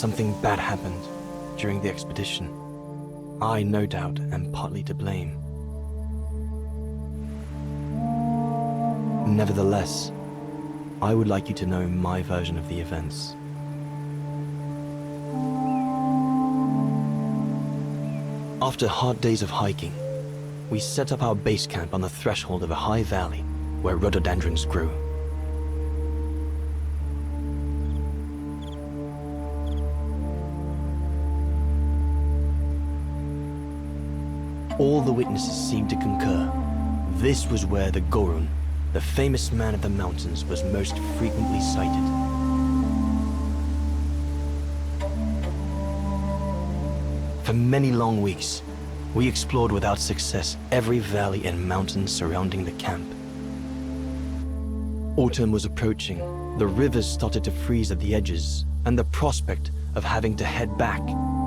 Something bad happened during the expedition. I, no doubt, am partly to blame. Nevertheless, I would like you to know my version of the events. After hard days of hiking, we set up our base camp on the threshold of a high valley where rhododendrons grew. All the witnesses seemed to concur. This was where the Gorun, the famous man of the mountains, was most frequently sighted. For many long weeks, we explored without success every valley and mountain surrounding the camp. Autumn was approaching, the rivers started to freeze at the edges, and the prospect of having to head back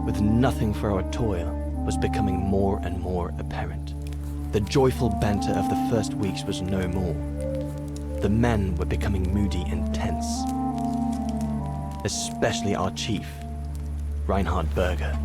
with nothing for our toil was becoming more and more apparent. The joyful banter of the first weeks was no more. The men were becoming moody and tense, especially our chief, Reinhard Berger.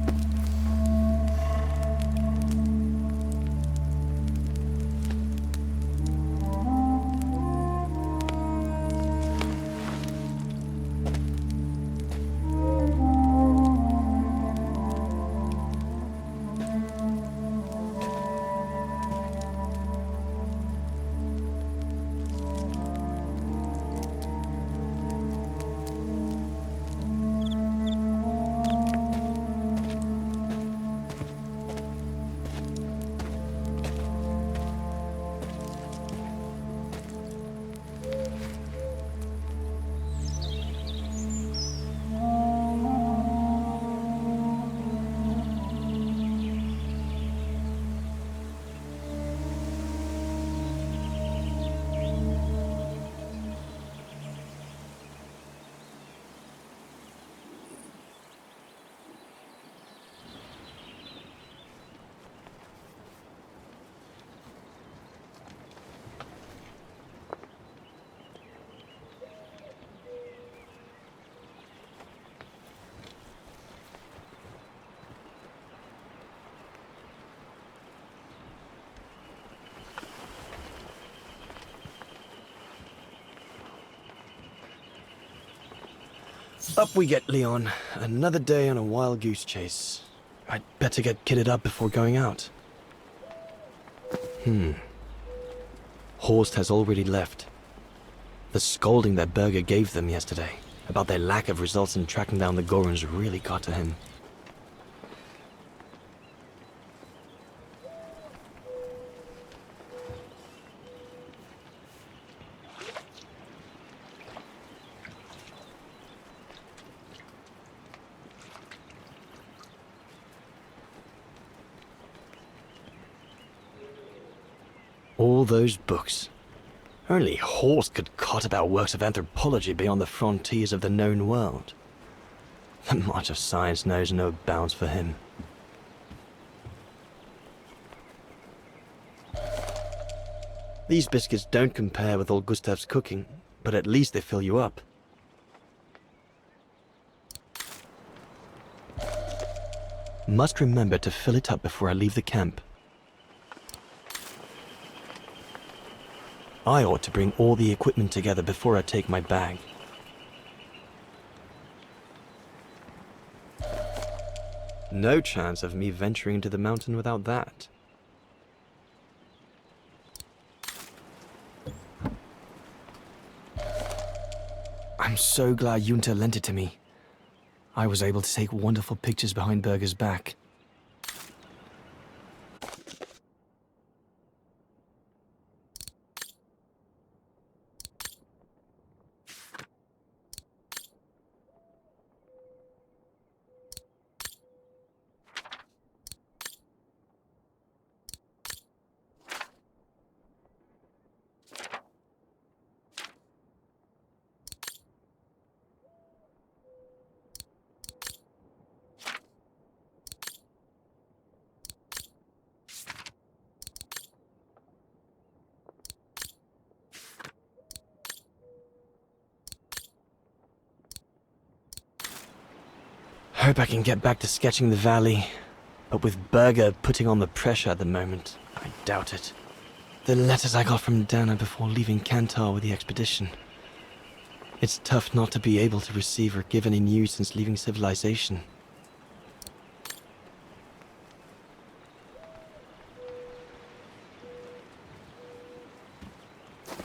Up we get, Leon. Another day on a wild goose chase. I'd better get kitted up before going out. Horst has already left. The scolding that Berger gave them yesterday about their lack of results in tracking down the Goruns really got to him. All those books. Only Horst could cot about works of anthropology beyond the frontiers of the known world. The march of science knows no bounds for him. These biscuits don't compare with old Gustav's cooking, but at least they fill you up. Must remember to fill it up before I leave the camp. I ought to bring all the equipment together before I take my bag. No chance of me venturing into the mountain without that. I'm so glad Junta lent it to me. I was able to take wonderful pictures behind Berger's back. hope I can get back to sketching the valley, but with Berger putting on the pressure at the moment, I doubt it. The letters I got from Dana before leaving Kantar with the expedition. It's tough not to be able to receive or give any news since leaving civilization.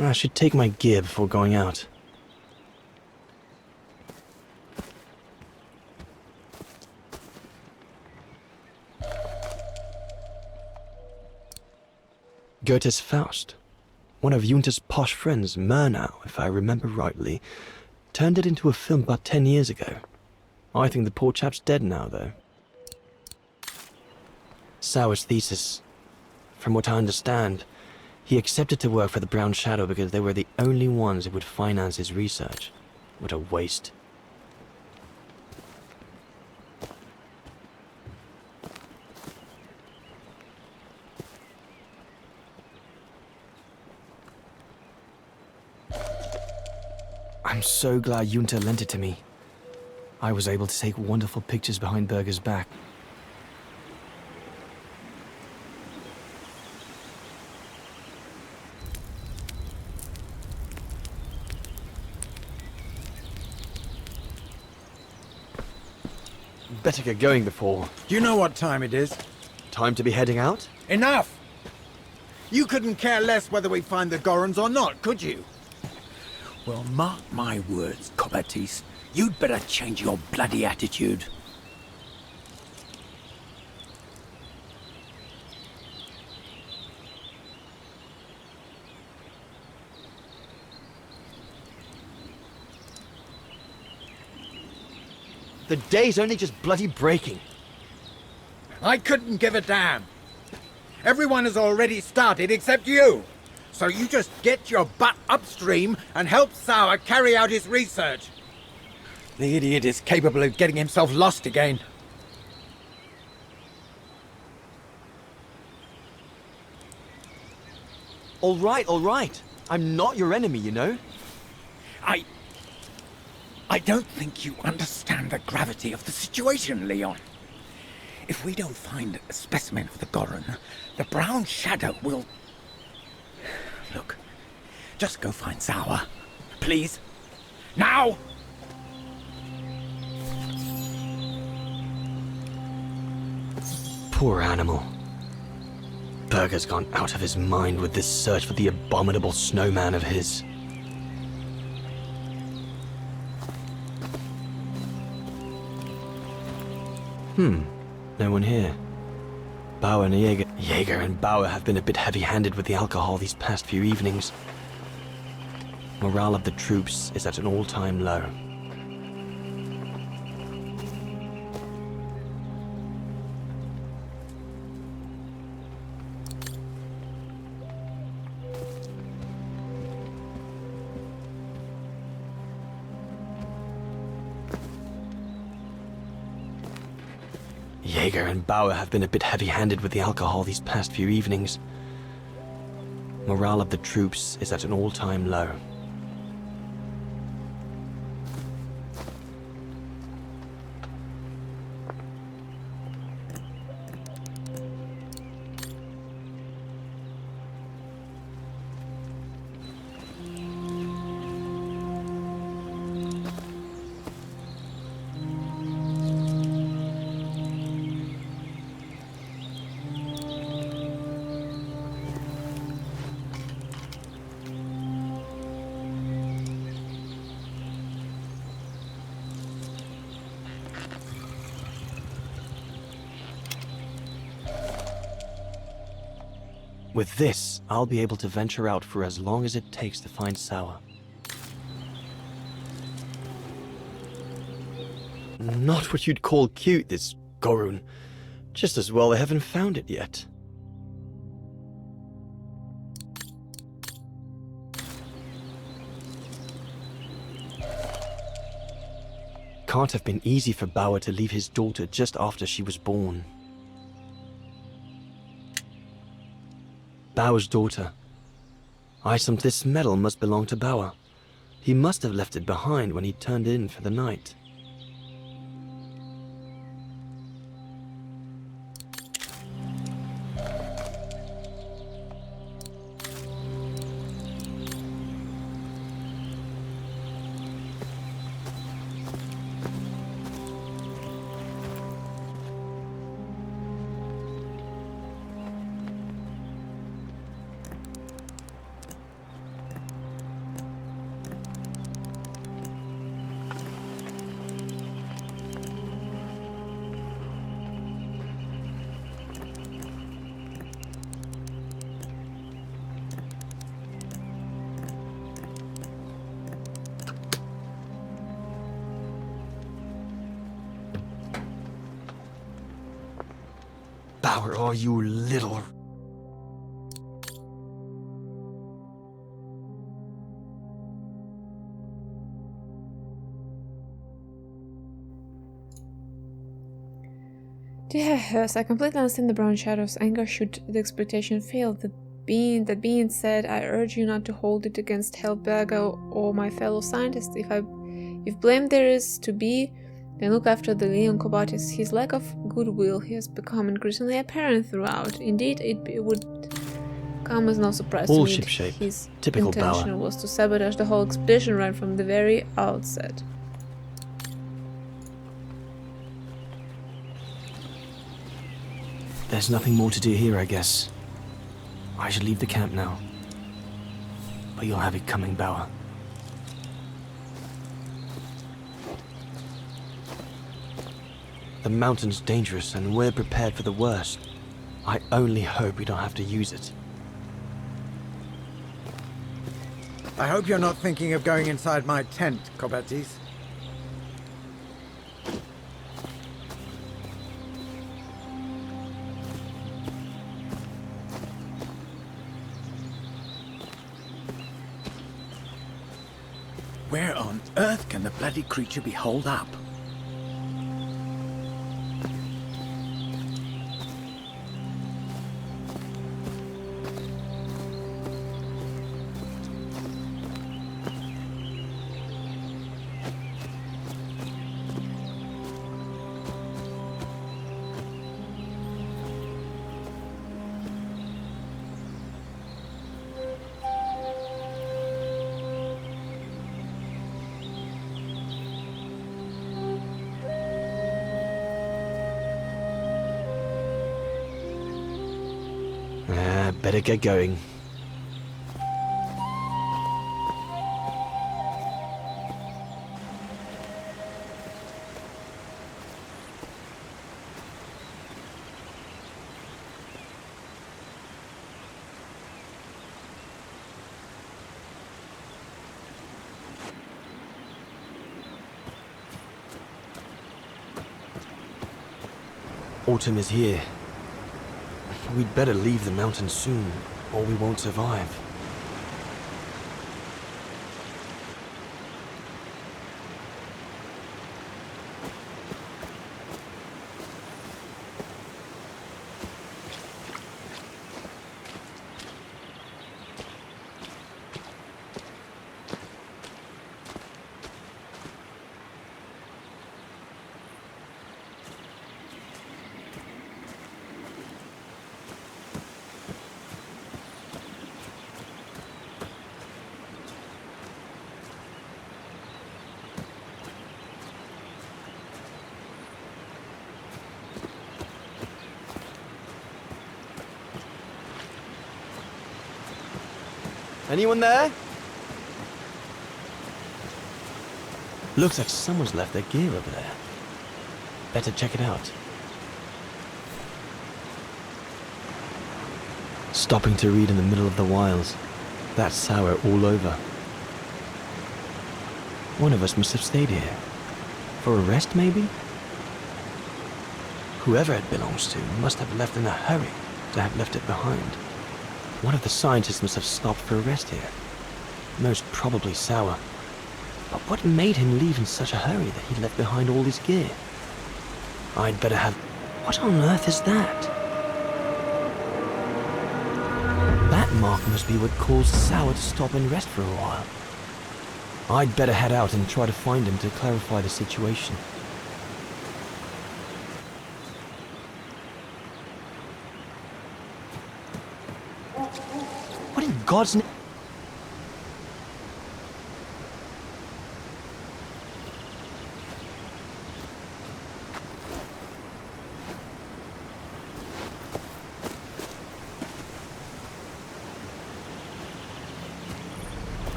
I should take my gear before going out. Goethe's Faust. One of Junter's posh friends, Murnau, if I remember rightly, turned it into a film about 10 years ago. I think the poor chap's dead now, though. Sauer's thesis. From what I understand, he accepted to work for the Brown Shadow because they were the only ones who would finance his research. What a waste. I'm so glad Junter lent it to me. I was able to take wonderful pictures behind Berger's back. Better get going before... Do you know what time it is? Time to be heading out? Enough! You couldn't care less whether we find the Gorons or not, could you? Well, mark my words, Coppertease. You'd better change your bloody attitude. The day's only just bloody breaking. I couldn't give a damn. Everyone has already started except you. So you just get your butt upstream and help Sauer carry out his research. The idiot is capable of getting himself lost again. All right. I'm not your enemy, you know? I don't think you understand the gravity of the situation, Leon. If we don't find a specimen of the Goron, the Brown Shadow will... Look, just go find Sauer. Please. Now! Poor animal. Berger's gone out of his mind with this search for the abominable snowman of his. No one here. Bauer and Jaeger and Bauer have been a bit heavy-handed with the alcohol these past few evenings. Morale of the troops is at an all-time low. Jaeger and Bauer have been a bit heavy-handed with the alcohol these past few evenings. Morale of the troops is at an all-time low. With this, I'll be able to venture out for as long as it takes to find Sauer. Not what you'd call cute, this Gorun. Just as well they haven't found it yet. Can't have been easy for Bauer to leave his daughter just after she was born. Bauer's daughter. This medal must belong to Bauer. He must have left it behind when he turned in for the night. flower are you, little... Dear Hers, I completely understand the brown shadow's anger should the exploitation fail. That being said, I urge you not to hold it against Helberger or my fellow scientists. If blame there is to be, then look after the Leon Kobatis. His lack of goodwill has become increasingly apparent throughout. Indeed, it would come as no surprise to me that shipshape. his Typical intention Bauer. was to sabotage the whole expedition right from the very outset. There's nothing more to do here, I guess. I should leave the camp now. But you'll have it coming, Bauer. The mountain's dangerous and we're prepared for the worst. I only hope we don't have to use it. I hope you're not thinking of going inside my tent, Kobatis. Where on earth can the bloody creature be holed up? Better get going. Autumn is here. We'd better leave the mountain soon, or we won't survive. Anyone there? Looks like someone's left their gear over there. Better check it out. Stopping to read in the middle of the wilds. That's sour all over. One of us must have stayed here. For a rest, maybe? Whoever it belongs to must have left in a hurry to have left it behind. One of the scientists must have stopped for a rest here. Most probably Sour. But what made him leave in such a hurry that he left behind all his gear? I'd better have... What on earth is that? That mark must be what caused Sour to stop and rest for a while. I'd better head out and try to find him to clarify the situation. What in God's name?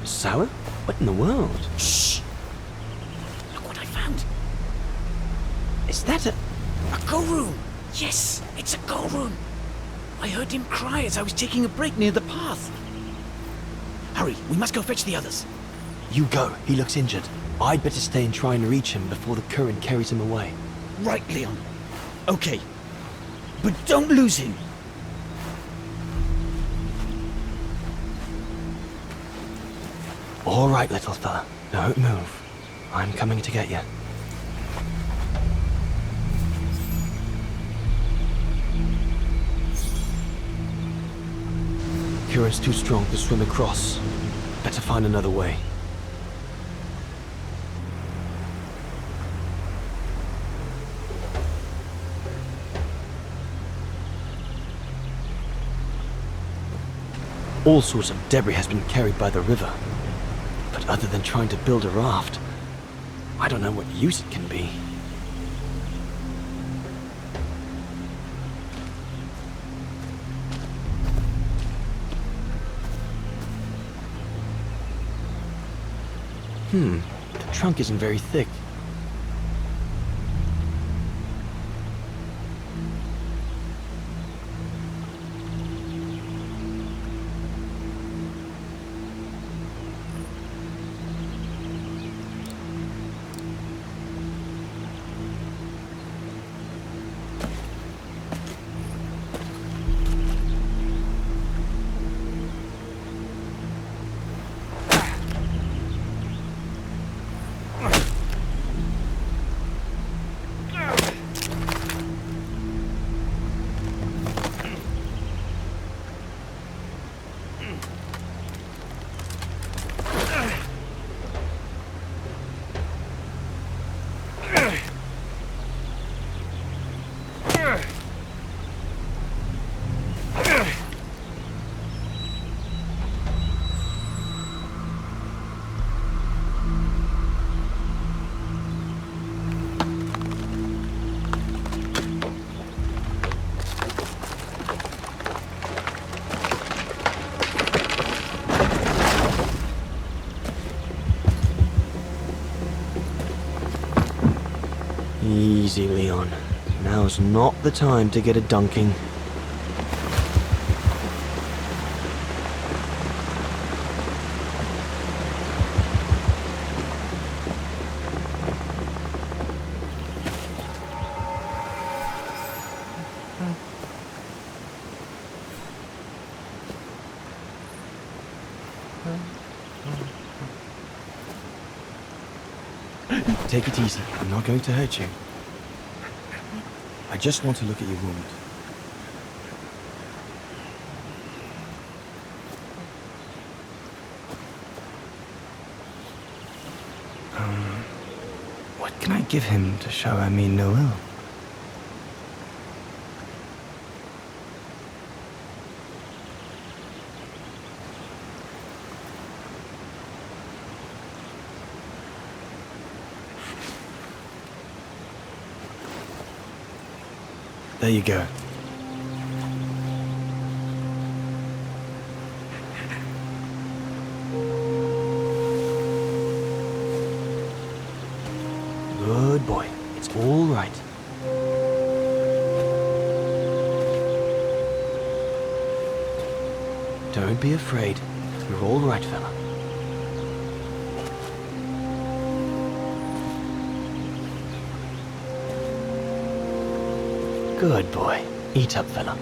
Sour? What in the world? Shh! Look what I found. Is that a... A go-room! Yes, it's a go-room! I heard him cry as I was taking a break near the path. Hurry, we must go fetch the others. You go. He looks injured. I'd better stay and try and reach him before the current carries him away. Right, Leon. Okay, but don't lose him. All right, little fella. Don't move. I'm coming to get you. Current's too strong to swim across. Better find another way. All sorts of debris has been carried by the river. But other than trying to build a raft, I don't know what use it can be. The trunk isn't very thick. Easy, Leon. Now's not the time to get a dunking. Take it easy. I'm not going to hurt you. I just want to look at your wound. What can I give him to show I mean no ill? There you go. Good boy. It's all right. Don't be afraid. You're all right, fella. Good boy. Eat up, fella.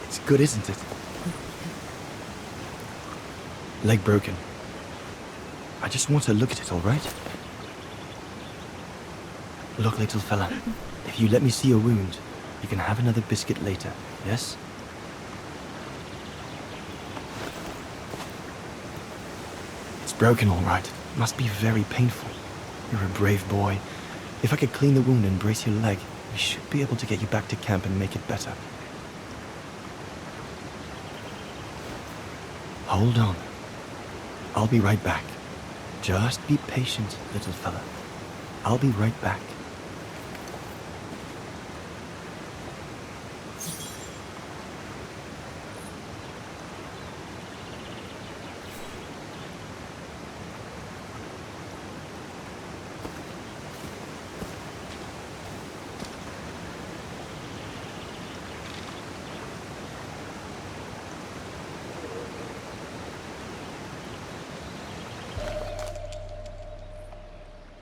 It's good, isn't it? Leg broken. I just want to look at it, all right? Look, little fella, if you let me see your wound, You can have another biscuit later, yes? It's broken all right. Must be very painful. You're a brave boy. If I could clean the wound and brace your leg, we should be able to get you back to camp and make it better. Hold on. I'll be right back. Just be patient, little fella. I'll be right back.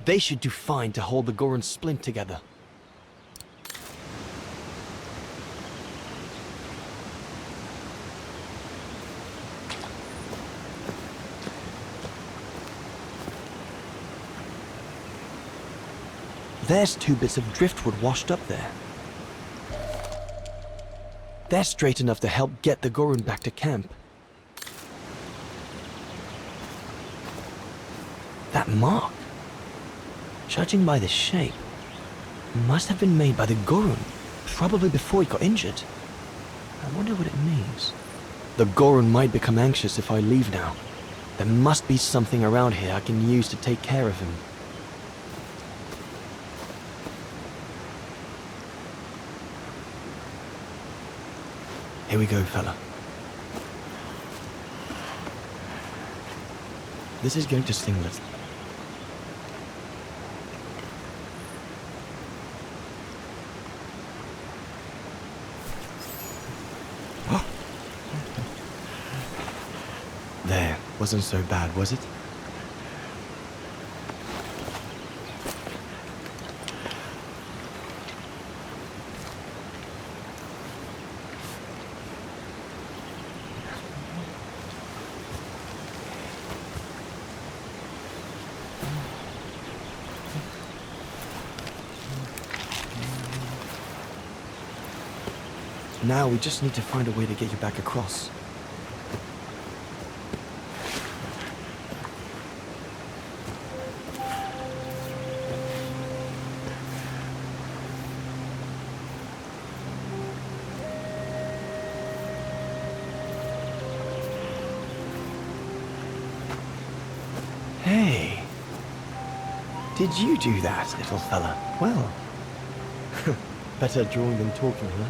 They should do fine to hold the Goran splint together. There's 2 bits of driftwood washed up there. They're straight enough to help get the Goran back to camp. That mark, judging by the shape, must have been made by the Goran, probably before he got injured. I wonder what it means. The Goran might become anxious if I leave now. There must be something around here I can use to take care of him. Here we go, fella. This is going to sting little. There, wasn't so bad, was it? Now we just need to find a way to get you back across. Hey, did you do that, little fella? Well, better drawing than talking, huh?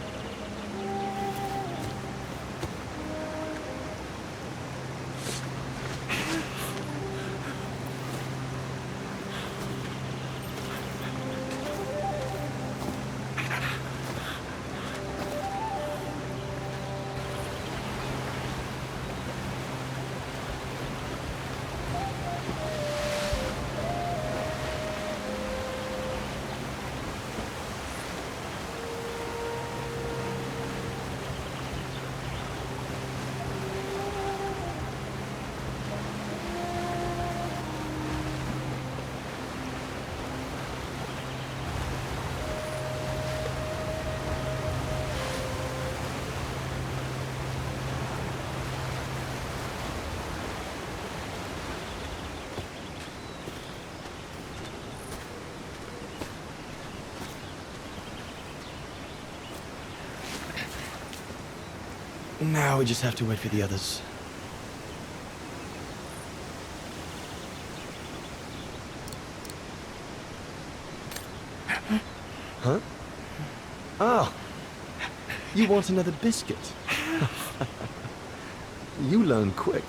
Now we just have to wait for the others. Huh? Oh, you want another biscuit? You learn quick.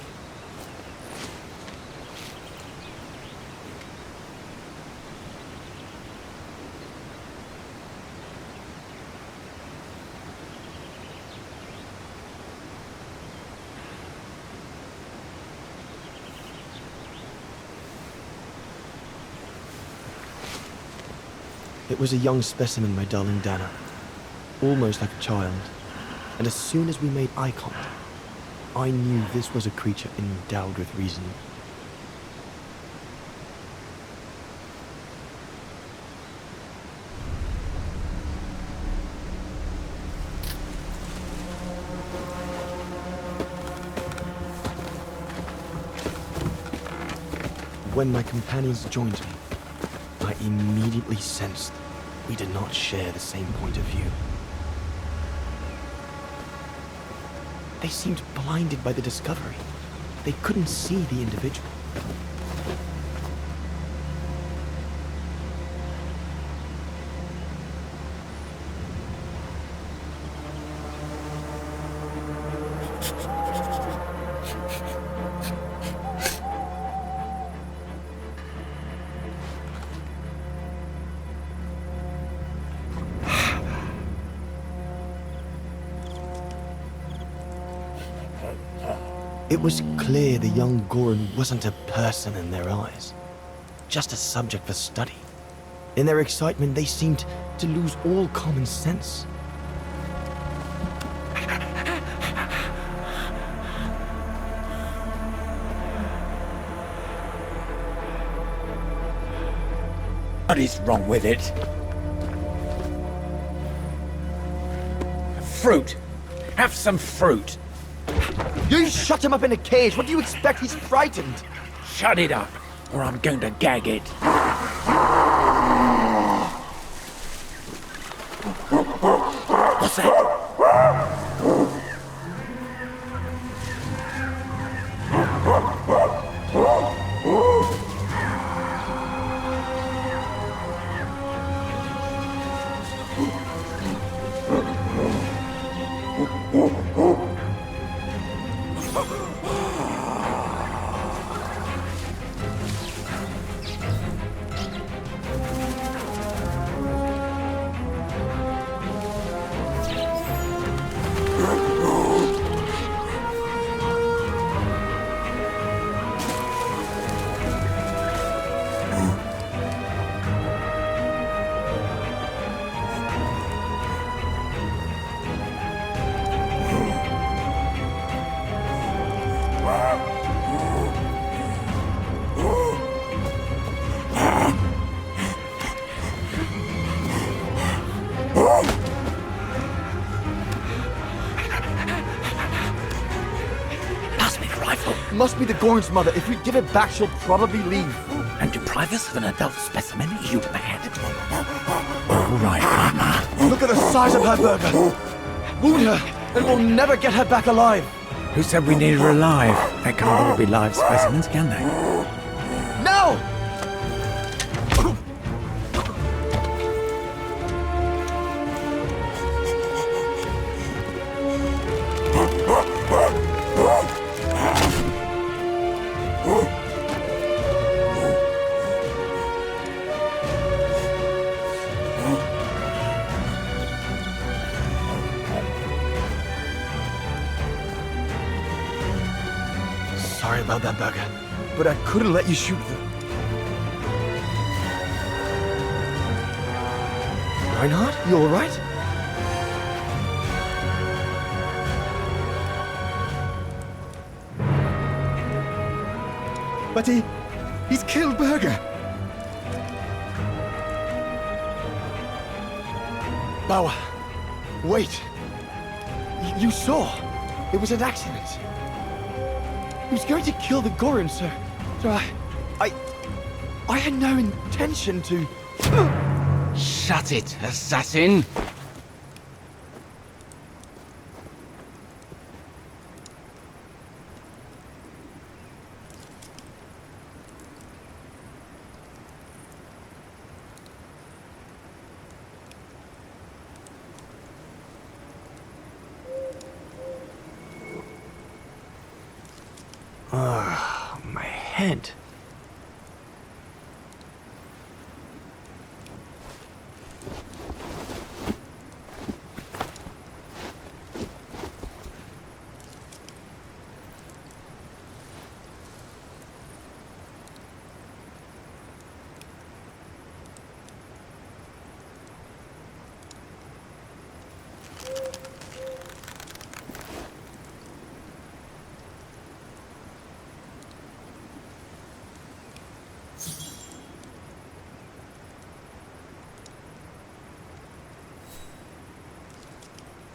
It was a young specimen, my darling Dana. Almost like a child. And as soon as we made eye contact, I knew this was a creature endowed with reason. When my companions joined me, I immediately sensed we did not share the same point of view. They seemed blinded by the discovery. They couldn't see the individual. It was clear the young Goran wasn't a person in their eyes, just a subject for study. In their excitement, they seemed to lose all common sense. What is wrong with it? Fruit! Have some fruit! You shut him up in a cage. What do you expect? He's frightened. Shut it up, or I'm going to gag it. What's that? Must be the Goran's mother. If we give it back, she'll probably leave. And deprive us of an adult specimen? Are you mad? All right, partner. Look at the size of her burger. Wound her, and we'll never get her back alive. Who said we need her alive? They can't all be live specimens, can they? No! Sorry about that, Burger, but I couldn't let you shoot them. Reinhard, you all right? But he's killed Burger. Bauer, wait. You saw. It was an accident. He was going to kill the Goran, sir. So I had no intention to... Shut it, assassin! My head.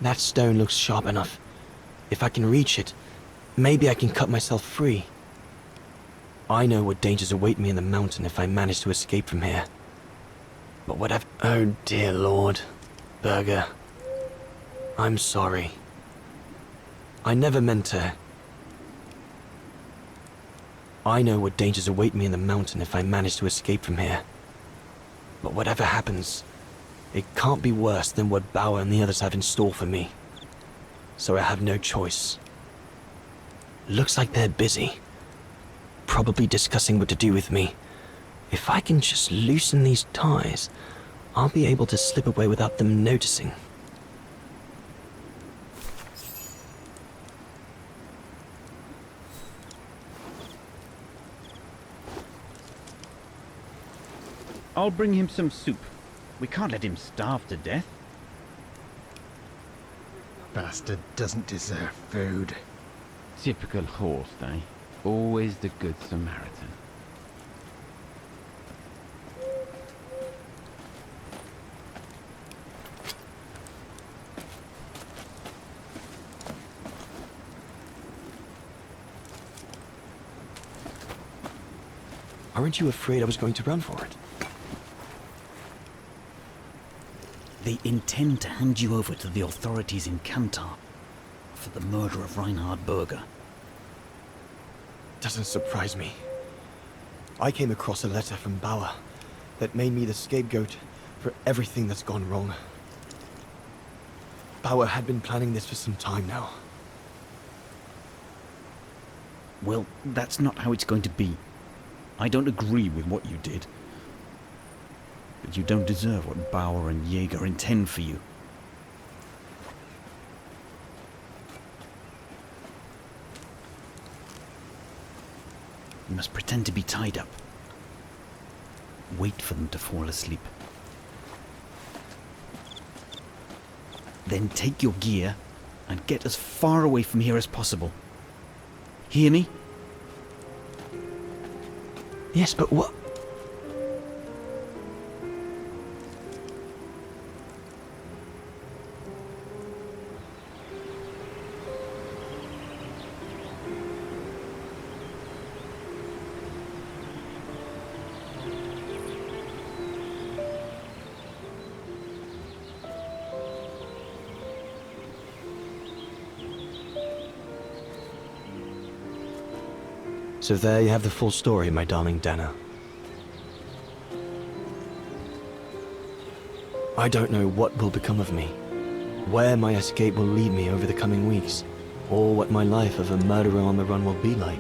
That stone looks sharp enough. If I can reach it, maybe I can cut myself free. I know what dangers await me in the mountain if I manage to escape from here. But whatever... Oh dear Lord. Berger. I'm sorry. I never meant to... I know what dangers await me in the mountain if I manage to escape from here. But whatever happens, it can't be worse than what Bauer and the others have in store for me. So I have no choice. Looks like they're busy. Probably discussing what to do with me. If I can just loosen these ties, I'll be able to slip away without them noticing. I'll bring him some soup. We can't let him starve to death. Bastard doesn't deserve food. Typical horse, eh? Always the good Samaritan. Aren't you afraid I was going to run for it? They intend to hand you over to the authorities in Kantar for the murder of Reinhard Berger. Doesn't surprise me. I came across a letter from Bauer that made me the scapegoat for everything that's gone wrong. Bauer had been planning this for some time now. Well, that's not how it's going to be. I don't agree with what you did. But you don't deserve what Bauer and Jaeger intend for you. You must pretend to be tied up. Wait for them to fall asleep. Then take your gear and get as far away from here as possible. Hear me? Yes, but what? So there you have the full story, my darling Dana. I don't know what will become of me, where my escape will lead me over the coming weeks, or what my life of a murderer on the run will be like.